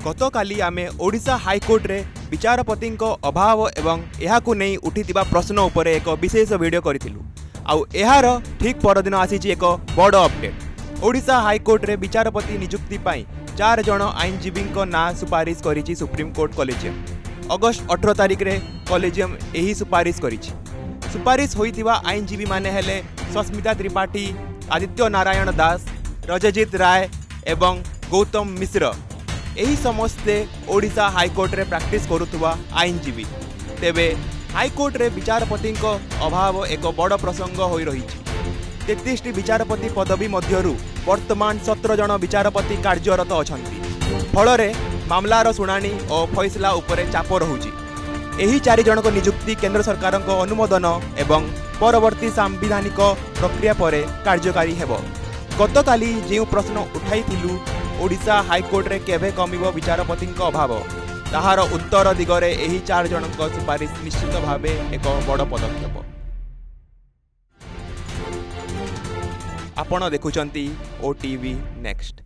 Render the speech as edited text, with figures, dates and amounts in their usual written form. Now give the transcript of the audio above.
गतकाली आमे ओडिशा हाईकोर्ट रे विचारपति अभाव एवं यहाकू नहीं उठिथिबा प्रश्न उपरे एक विशेष वीडियो करिथिलु। आउ एहार ठीक परदिन आसीछि एक बड़ अपडेट। ओडिशा हाईकोर्ट रे विचारपति नियुक्ति पाई 4 जण आईनजीवी ना सुपारिश करिछि सुप्रीम कोर्ट कॉलेजियम। अगस्त 18 तारिख रे कॉलेजियम यही सुपारिश करिछि। सुपारिश होइथिबा आईनजीवी माने हेले सस्मिता त्रिपाठी, आदित्य नारायण दास, रजजीत राय एवं गौतम मिश्र। यही समस्ते ओडिशा हाईकोर्ट रे प्रैक्टिस करुवा आईनजीवी। तेबे हाईकोर्ट रे विचारपति अभाव एक बड़ प्रसंग हो रही। 33 विचारपति पदवी मध्यरु वर्तमान 17 जन विचारपति कार्यरत अछंती। फलरे मामलार शुणाणी और फैसला उपरे चाप रहुची। एही 4 जनक नियुक्ति केंद्र सरकार अनुमोदन एवं परवर्ती सांविधानिक प्रक्रिया पर कार्यकारी हेब। गतकाली जो प्रश्न उठाइथिलु ओडिशा हाईकोर्ट रे केबे कमिबो विचारपति अभाव, ताहार उत्तर दिगरे एही 4 जनक सुपारिश निश्चित भावे एक बड़ पदक्षेप। आपण देखुचंती ओटीवी नेक्स्ट।